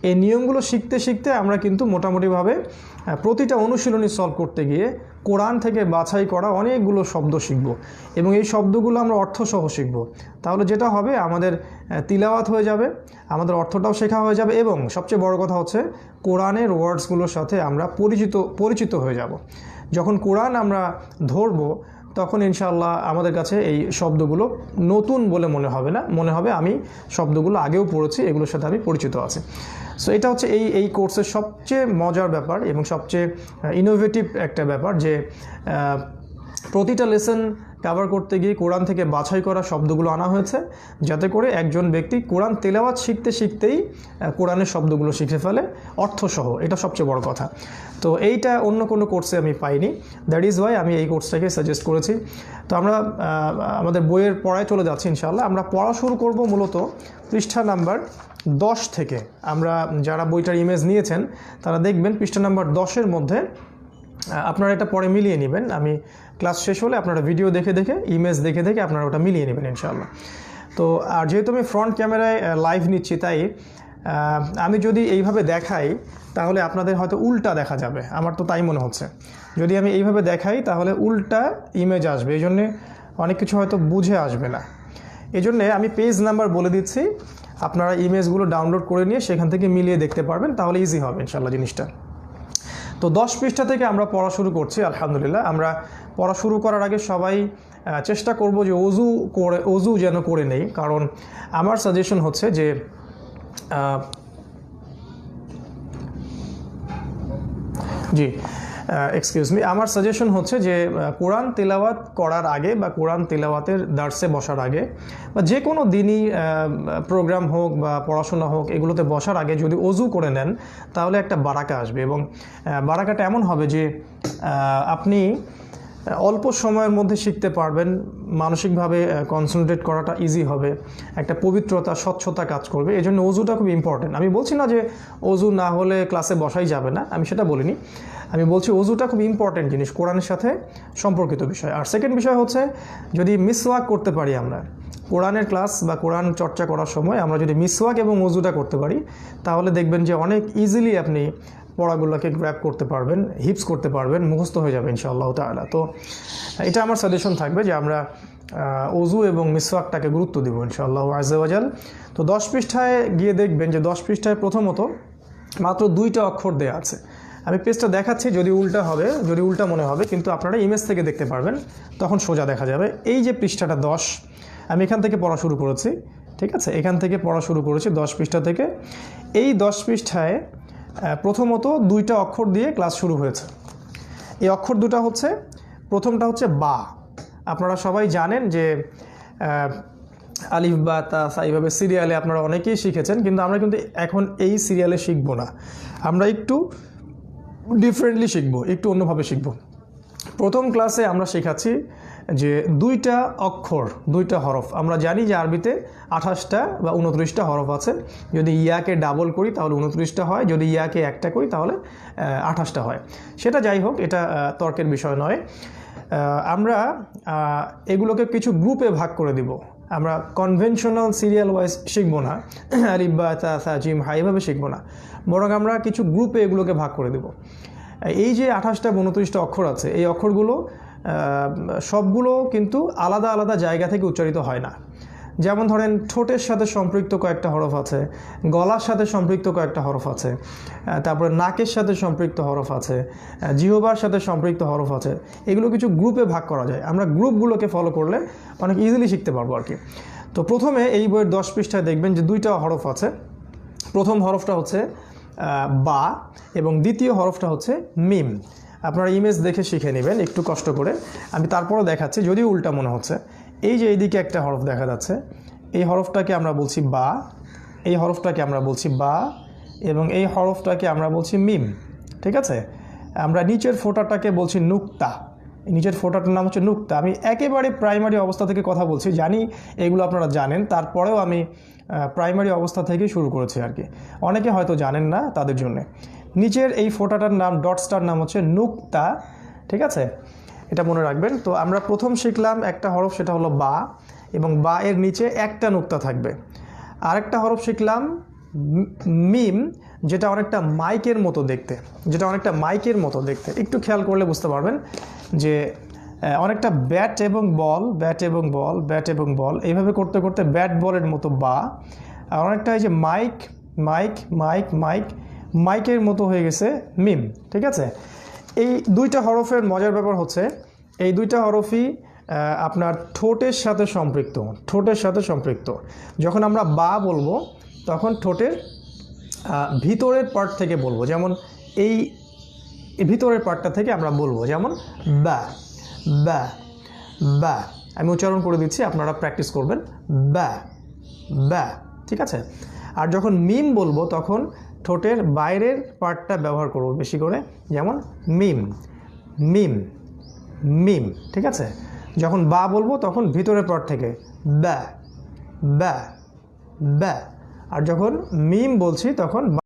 এই নিয়মগুলো শিখতে শিখতে আমরা কিন্তু মোটামুটিভাবে প্রতিটা অনুশীলনী সলভ করতে গিয়ে কোরআন থেকে বাছাই করা অনেকগুলো শব্দ শিখব এবং এই শব্দগুলো আমরা অর্থসহ শিখব। তাহলে যেটা হবে আমাদের তিলাওয়াত হয়ে যাবে, আমাদের অর্থটাও শেখা হয়ে যাবে এবং সবচেয়ে বড় কথা হচ্ছে কোরআনের ওয়ার্ডসগুলোর সাথে আমরা পরিচিত হয়ে যাব। যখন কোরআন আমরা ধরব তখন ইনশাআল্লাহ আমাদের কাছে এই শব্দগুলো নতুন বলে মনে হবে না, মনে হবে আমি শব্দগুলো আগেও পড়েছি, এগুলোর সাথে আমি পরিচিত আছি। সো এটা হচ্ছে এই কোর্সের সবচেয়ে মজার ব্যাপার এবং সবচেয়ে ইনোভেটিভ একটা ব্যাপার যে প্রতিটা লেসন কভার করতে গিয়ে কোরআন থেকে বাছাই করা শব্দগুলো আনা হয়েছে, যাতে করে একজন ব্যক্তি কোরআন তেলাওয়াত শিখতে শিখতেই কোরআনের শব্দগুলো শিখে ফেলে অর্থসহ। এটা সবচেয়ে বড় কথা। তো এইটা অন্য কোনো কোর্সে আমি পাইনি, দ্যাট ইজ ওয়াই আমি এই কোর্সটাকে সাজেস্ট করেছি। তো আমরা আমাদের বইয়ের পড়ায় চলে যাচ্ছি ইনশাআল্লাহ। আমরা পড়া শুরু করব মূলত পৃষ্ঠা নাম্বার 10 থেকে। আমরা যারা বইটার ইমেজ নিয়েছেন তারা দেখবেন পৃষ্ঠা নাম্বার 10-এর মধ্যে আপনারা এটা পরে মিলিয়ে নেবেন। আমি ক্লাস শেষ হলে আপনারা ভিডিও দেখে দেখে ইমেজ দেখে দেখে আপনারা ওটা মিলিয়ে নেবেন ইনশাআল্লাহ। তো আর যেহেতু আমি ফ্রন্ট ক্যামেরায় লাইভ নিচ্ছি, তাই আমি যদি এইভাবে দেখাই তাহলে আপনাদের হয়তো উল্টা দেখা যাবে, আমার তো তাই মনে হচ্ছে। যদি আমি এইভাবে দেখাই তাহলে উল্টা ইমেজ আসবে, এই জন্যে অনেক কিছু হয়তো বুঝে আসবে না। এই জন্যে আমি পেজ নাম্বার বলে দিচ্ছি, আপনারা ইমেজগুলো ডাউনলোড করে নিয়ে সেখান থেকে মিলিয়ে দেখতে পারবেন, তাহলে ইজি হবে ইনশাআল্লাহ জিনিসটা। তো 10 পৃষ্ঠা থেকে আমরা পড়া শুরু করছি আলহামদুলিল্লাহ। আমরা পড়া শুরু করার আগে সবাই চেষ্টা করব যে অজু যেন করে নেই, কারণ আমার সাজেশন হচ্ছে যে এক্সকিউজ মি, আমার সাজেশন হচ্ছে যে কোরআন তেলাওয়াত করার আগে বা কোরআন তেলাওয়াতের দার্সে বসার আগে বা যে কোনো দিনই প্রোগ্রাম হোক বা পড়াশোনা হোক, এগুলোতে বসার আগে যদি অজু করে নেন তাহলে একটা বারাকা আসবে এবং বারাকাটা এমন হবে যে আপনি অল্প সময়ের মধ্যে শিখতে পারবেন, মানসিকভাবে কনসেন্ট্রেট করাটা ইজি হবে, একটা পবিত্রতা স্বচ্ছতা কাজ করবে। এই জন্য অজুটা খুব ইম্পর্টেন্ট। আমি বলছি না যে অজু না হলে ক্লাসে বসাই যাবে না, আমি সেটা বলিনি। আমি বলছি অজুটা খুব ইম্পর্টেন্ট জিনিস, কোরআনের সাথে সম্পর্কিত বিষয়। আর সেকেন্ড বিষয় হচ্ছে যদি মিসওয়াক করতে পারি আমরা কোরআনের ক্লাস বা কোরআন চর্চা করার সময়, আমরা যদি মিসওয়াক এবং অজুটা করতে পারি তাহলে দেখবেন যে অনেক ইজিলি আপনি পড়াগুলোকে গ্র্যাব করতে পারবেন, হিপস করতে পারবেন, মুখস্থ হয়ে যাবে ইনশাআল্লাহ তাআলা। তো এটা আমার সাজেশন থাকবে যে আমরা অজু এবং মিসওয়াকটাকে গুরুত্ব দেব ইনশাআল্লাহ আযজা ওয়া জাল। তো 10 পৃষ্ঠায় গিয়ে দেখবেন যে 10 পৃষ্ঠায় প্রথমত মাত্র 2টা অক্ষর দেয়া আছে। আমি পেজটা দেখাচ্ছি, যদি উল্টা হবে, যদি উল্টা মনে হবে, কিন্তু আপনারা ইমেজ থেকে দেখতে পারবেন, তখন সোজা দেখা যাবে। এই যে পৃষ্ঠাটা 10, আমি এখান থেকে পড়া শুরু করেছি, ঠিক আছে, এখান থেকে পড়া শুরু করেছি 10 পৃষ্ঠা থেকে। এই 10 পৃষ্ঠায় প্রথমত 2টা অক্ষর দিয়ে ক্লাস শুরু হয়েছে। এই অক্ষর দুটা হচ্ছে, প্রথমটা হচ্ছে বা। আপনারা সবাই জানেন যে আলিফ বা তা সা এইভাবে সিরিয়ালে আপনারা অনেকেই শিখেছেন, কিন্তু আমরা কিন্তু এখন এই সিরিয়ালে শিখবো না, আমরা একটু ডিফারেন্টলি শিখবো, একটু অন্যভাবে শিখবো। প্রথম ক্লাসে আমরা শেখাচ্ছি যে 2টা অক্ষর, 2টা হরফ। আমরা জানি যে আরবিতে 28টা বা 29টা হরফ আছে। যদি ইয়াকে ডাবল করি তাহলে 29টা হয়, যদি ইয়াকে একটা করি তাহলে 28টা হয়। সেটা যাই হোক, এটা তর্কের বিষয় নয়। আমরা এগুলোকে কিছু গ্রুপে ভাগ করে দিব। আমরা কনভেনশনাল সিরিয়াল ওয়াইজ শিখবো না, আলিফ বা তা সা জিম হা এভাবে শিখবো না, বরং আমরা কিছু গ্রুপে এগুলোকে ভাগ করে দেব। এই যে 28টা 29টা অক্ষর আছে, এই অক্ষরগুলো সবগুলো কিন্তু আলাদা আলাদা জায়গা থেকে উচ্চারিত হয় না। যেমন ধরেন ঠোঁটের সাথে সম্পৃক্ত কয়েকটা হরফ আছে, গলার সাথে সম্পৃক্ত কয়েকটা হরফ আছে, তারপরে নাকের সাথে সম্পৃক্ত হরফ আছে, জিহ্বার সাথে সম্পৃক্ত হরফ আছে। এগুলো কিছু গ্রুপে ভাগ করা যায়, আমরা গ্রুপগুলোকে ফলো করলে অনেক ইজিলি শিখতে পারবো আর কি। তো প্রথমে এই বইয়ের 10 পৃষ্ঠায় দেখবেন যে 2টা হরফ আছে। প্রথম হরফটা হচ্ছে বা এবং দ্বিতীয় হরফটা হচ্ছে মিম। আপনারা ইমেজ দেখে শিখে নেবেন একটু কষ্ট করে, আমি তারপরও দেখাচ্ছি যদিও উল্টা মনে হচ্ছে। এই যে এইদিকে একটা হরফ দেখা যাচ্ছে, এই হরফটাকে আমরা বলছি বা, এই হরফটাকে আমরা বলছি বা, এবং এই হরফটাকে আমরা বলছি মিম, ঠিক আছে। আমরা নিচের ফোঁটাটাকে বলছি নুক্তা, নিচের ফোঁটাটার নাম হচ্ছে নুক্তা। আমি একেবারে প্রাইমারি অবস্থা থেকে কথা বলছি, জানি এগুলো আপনারা জানেন, তারপরেও আমি প্রাইমারি অবস্থা থেকেই শুরু করেছি আর কি। অনেকে হয়তো জানেন না, তাদের জন্যে নিচের এই ফোঁটাটার নাম, ডটসটার নাম হচ্ছে নুক্তা, ঠিক আছে, এটা মনে রাখবেন। তো আমরা প্রথম শিখলাম একটা হরফ, সেটা হলো বা, এবং বা এর নিচে একটা নুক্তা থাকবে। আরেকটা হরফ শিখলাম মিম, যেটা অনেকটা মাইকের মতো দেখতে, একটু খেয়াল করলে বুঝতে পারবেন যে অনেকটা ব্যাট এবং বল এইভাবে করতে করতে ব্যাট বলের মতো, বা অনেকটা এই যে মাইকের মতো হয়ে গেছে মিম। ঠিক আছে, এই দুইটা হরফের মজার ব্যাপার হচ্ছে এই দুইটা হরফই আপনার ঠোঁটের সাথে সম্পৃক্ত। যখন আমরা বা বলবো তখন ঠোঁটের ভিতরের পার্ট থেকে বলবো, যেমন এই ভিতরের পার্টটা থেকে আমরা বলবো, যেমন বা বা বা। আমি উচ্চারণ করে দিচ্ছি, আপনারা প্র্যাকটিস করবেন। বা বা, ঠিক আছে। আর যখন মিম বলবো তখন ঠোঁটের বাইরের পার্টটা ব্যবহার করব বেশি করে, যেমন মিম। ঠিক আছে, যখন বা বলবো তখন ভিতরের পার্ট থেকে বা। আর যখন মিম বলছি তখন